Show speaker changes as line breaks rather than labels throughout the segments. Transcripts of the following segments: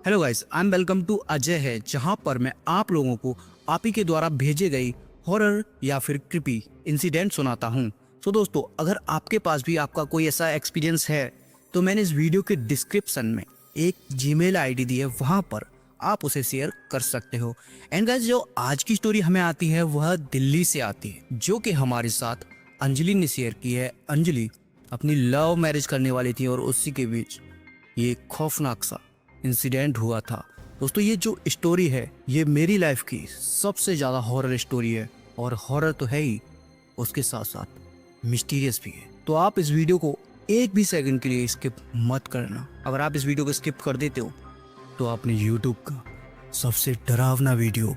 Hello guys, I am welcome to Ajay है, जहां पर मैं आप लोगों को आप ही के द्वारा भेजे गई हॉरर या फिर क्रिपी इंसिडेंट सुनाता हूं। तो दोस्तों, अगर आपके पास भी आपका कोई ऐसा एक्सपीरियंस है तो मैंने इस वीडियो के डिस्क्रिप्शन में एक जीमेल आईडी दी है, वहां पर आप उसे शेयर कर सकते हो। एंड गाइस, जो आज की स्टोरी हमें आती है वह दिल्ली से आती है, जो कि हमारे साथ अंजलि ने शेयर की है। अंजलि अपनी लव मैरिज करने वाली थी और उसी के बीच ये खौफनाक सा इंसिडेंट हुआ था। दोस्तों, ये जो स्टोरी है ये मेरी लाइफ की सबसे ज़्यादा हॉरर स्टोरी है, और हॉरर तो है ही, उसके साथ साथ मिस्टीरियस भी है। तो आप इस वीडियो को एक भी सेकंड के लिए स्किप मत करना। अगर आप इस वीडियो को स्किप कर देते हो तो आपने यूट्यूब का सबसे डरावना वीडियो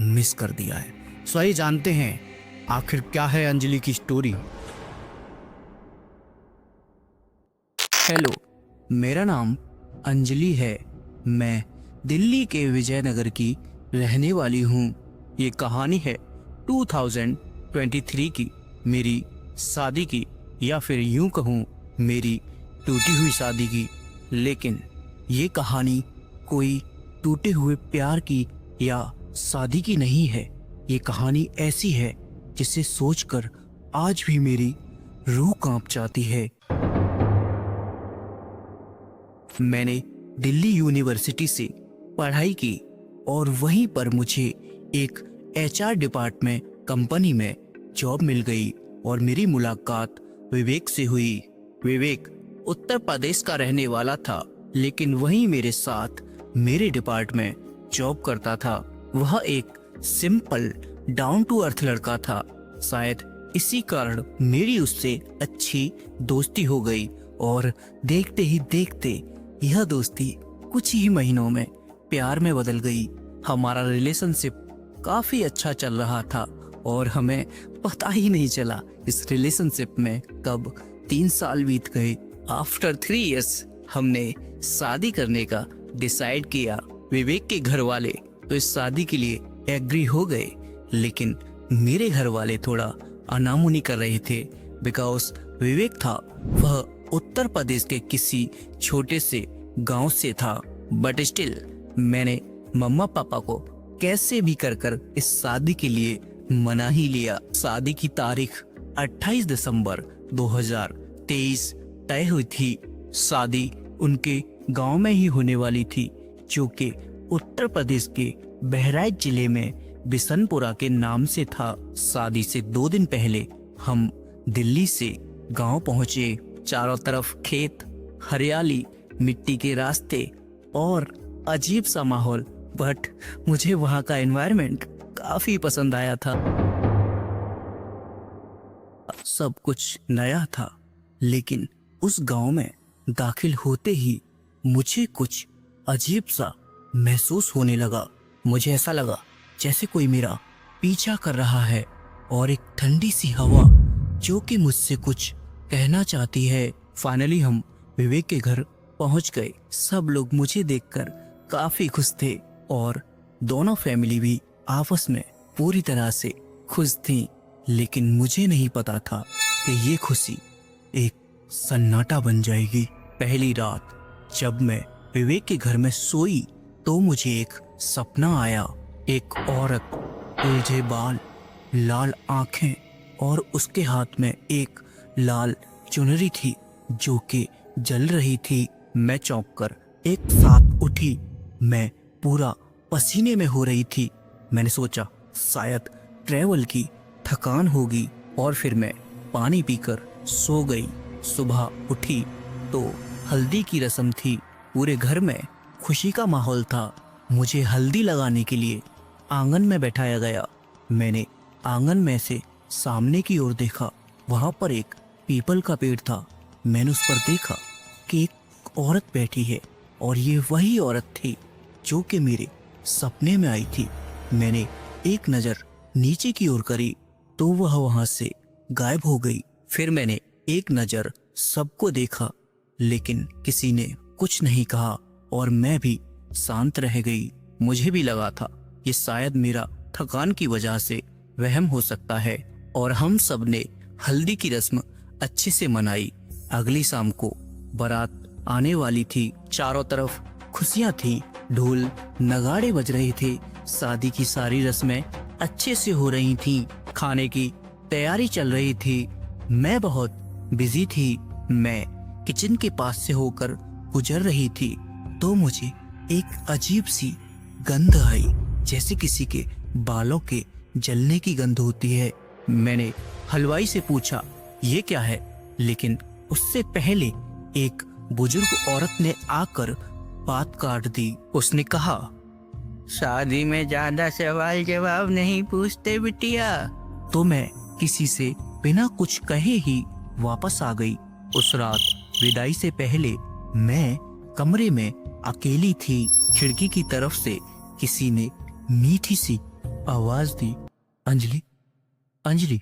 मिस कर दिया है। सो आइए जानते हैं आखिर क्या है अंजलि की स्टोरी। हेलो, मेरा नाम अंजलि है। मैं दिल्ली के विजयनगर की रहने वाली हूँ। ये कहानी है 2023 की, मेरी शादी की, या फिर यूं कहूँ मेरी टूटी हुई शादी की। लेकिन ये कहानी कोई टूटे हुए प्यार की या शादी की नहीं है। ये कहानी ऐसी है जिसे सोचकर आज भी मेरी रूह कांप जाती है। मैंने दिल्ली यूनिवर्सिटी से पढ़ाई की और वहीं पर मुझे एक एचआर डिपार्टमेंट कंपनी में जॉब मिल गई और मेरी मुलाकात विवेक से हुई। विवेक उत्तर प्रदेश का रहने वाला था, लेकिन वहीं मेरे साथ मेरे डिपार्टमेंट जॉब करता था। वह एक सिंपल डाउन टू अर्थ लड़का था। शायद इसी कारण मेरी उससे अच्छी दोस्ती हो गई और देखते ही देखते यह दोस्ती कुछ ही महीनों में प्यार में बदल गई। हमारा रिलेशनशिप काफी अच्छा चल रहा था और हमें पता ही नहीं चला इस रिलेशनशिप में कब 3 साल बीत गए। आफ्टर 3 इयर्स हमने शादी करने का डिसाइड किया। विवेक के घर वाले तो इस शादी के लिए एग्री हो गए, लेकिन मेरे घर वाले थोड़ा अनामुनी कर रहे थे। बिकॉज विवेक था वह उत्तर प्रदेश के किसी छोटे से गांव से था, बट स्टिल मैंने मम्मा पापा को कैसे भी कर इस शादी के लिए मना ही लिया। शादी की तारीख 28 दिसंबर 2023 तय हुई थी। शादी उनके गांव में ही होने वाली थी, जो कि उत्तर प्रदेश के बहराइच जिले में बिशनपुरा के नाम से था। शादी से 2 दिन पहले हम दिल्ली से गांव पहुंचे। चारों तरफ खेत, हरियाली, मिट्टी के रास्ते और अजीब सा माहौल, बट मुझे वहां का एनवायरनमेंट काफी पसंद आया था। सब कुछ नया था, लेकिन उस गांव में दाखिल होते ही मुझे कुछ अजीब सा महसूस होने लगा। मुझे ऐसा लगा जैसे कोई मेरा पीछा कर रहा है और एक ठंडी सी हवा जो कि मुझसे कुछ कहना चाहती है। फाइनली हम विवेक के घर पहुंच गए। सब लोग मुझे देखकर काफी खुश थे और दोनों फैमिली भी आपस में पूरी तरह से खुश थी। लेकिन मुझे नहीं पता था कि ये खुशी एक सन्नाटा बन जाएगी। पहली रात जब मैं विवेक के घर में सोई तो मुझे एक सपना आया। एक औरत, उलझे बाल, लाल आंखें और उसके हाथ में एक लाल चुनरी थी जो कि जल रही थी। मैं चौंक कर एक साथ उठी। मैं पूरा पसीने में हो रही थी। मैंने सोचा शायद ट्रैवल की थकान होगी और फिर मैं पानी पीकर सो गई। सुबह उठी तो हल्दी की रस्म थी। पूरे घर में खुशी का माहौल था। मुझे हल्दी लगाने के लिए आंगन में बैठाया गया। मैंने आंगन में से सामने की ओर देखा। वहां पर एक पीपल का पेड़ था। मैंने उस पर देखा कि एक औरत बैठी है और ये वही औरत थी जो कि मेरे सपने में आई थी। मैंने एक नज़र नीचे की ओर करी तो वह वहां से गायब हो गई। फिर मैंने एक नज़र सबको देखा, लेकिन किसी ने कुछ नहीं कहा और मैं भी शांत रह गई। मुझे भी लगा था ये शायद मेरा थकान की वजह से वहम हो सकता है। और हम सब ने हल्दी की रस्म अच्छे से मनाई। अगली शाम को बारात आने वाली थी। चारों तरफ खुशियां थी। ढोल नगाड़े बज रहे थे। शादी की सारी रस्में अच्छे से हो रही थीं। खाने की तैयारी चल रही थी। मैं बहुत बिजी थी। मैं किचन के पास से होकर गुजर रही थी तो मुझे एक अजीब सी गंध आई, जैसे किसी के बालों के जलने की गंध होती है। मैंने हलवाई से पूछा ये क्या है, लेकिन उससे पहले एक बुजुर्ग औरत ने आकर बात काट दी। उसने कहा, शादी में ज्यादा सवाल जवाब नहीं पूछते बिटिया। तो मैं किसी से बिना कुछ कहे ही वापस आ गई। उस रात विदाई से पहले मैं कमरे में अकेली थी। खिड़की की तरफ से किसी ने मीठी सी आवाज दी, अंजलि, अंजलि,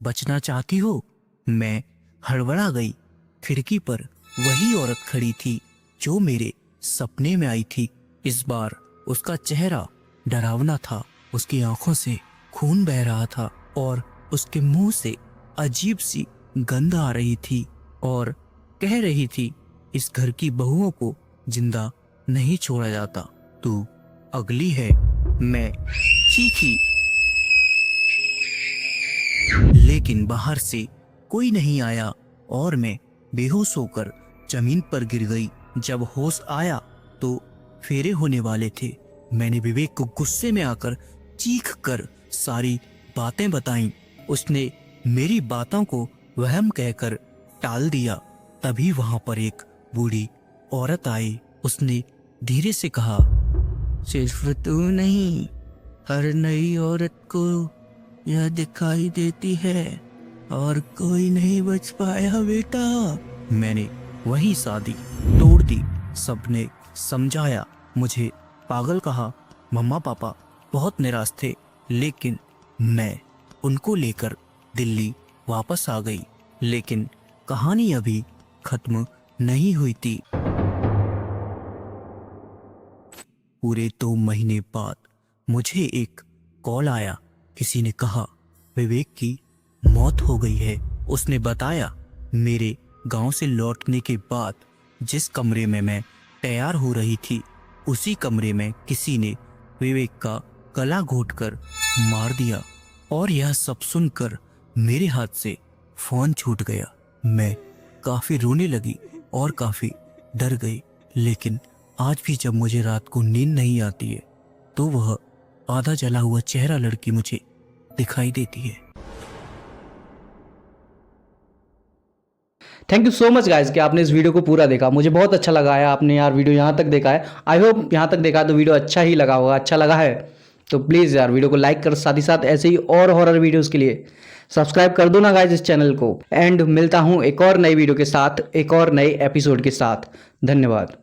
बचना चाहती हो? मैं हड़बड़ा गई। खिड़की पर वही औरत खड़ी थी जो मेरे सपने में आई थी। इस बार उसका चेहरा डरावना था। उसकी आंखों से खून बह रहा था और उसके मुंह से अजीब सी गंध आ रही थी और कह रही थी, इस घर की बहुओं को जिंदा नहीं छोड़ा जाता, तू अगली है। मैं चीखी, लेकिन बाहर से कोई नहीं आया और मैं बेहोश होकर जमीन पर गिर गई। जब होश आया तो फेरे होने वाले थे। मैंने विवेक को गुस्से में आकर चीख कर सारी बातें बताईं। उसने मेरी बातों को वहम कहकर टाल दिया। तभी वहां पर एक बूढ़ी औरत आई। उसने धीरे से कहा, सिर्फ तू नहीं, हर नई औरत को यह दिखाई देती है और कोई नहीं बच पाया बेटा। मैंने वही शादी तोड़ दी। सबने समझाया, मुझे पागल कहा। मम्मा पापा बहुत निराश थे, लेकिन मैं उनको लेकर दिल्ली वापस आ गई। लेकिन कहानी अभी खत्म नहीं हुई थी। पूरे 2 महीने बाद मुझे एक कॉल आया। किसी ने कहा विवेक की मौत हो गई है। उसने बताया, मेरे गांव से लौटने के बाद जिस कमरे में मैं तैयार हो रही थी, उसी कमरे में किसी ने विवेक का गला घोंटकर मार दिया। और यह सब सुनकर मेरे हाथ से फोन छूट गया। मैं काफी रोने लगी और काफी डर गई। लेकिन आज भी जब मुझे रात को नींद नहीं आती है तो वह आधा जला हुआ चेहरा लड़की मुझे दिखाई देती है।
Thank you so much guys कि आपने इस वीडियो को पूरा देखा। मुझे बहुत अच्छा लगा है आपने यार वीडियो यहाँ तक देखा है। आई होप यहाँ तक देखा है तो वीडियो अच्छा ही लगा होगा। अच्छा लगा है तो प्लीज़ यार वीडियो को लाइक कर, साथ ही साथ ऐसे ही और हॉरर वीडियोस के लिए सब्सक्राइब कर दो ना गाइज इस चैनल को। एंड मिलता हूँ एक और नई वीडियो के साथ, एक और नए एपिसोड के साथ। धन्यवाद।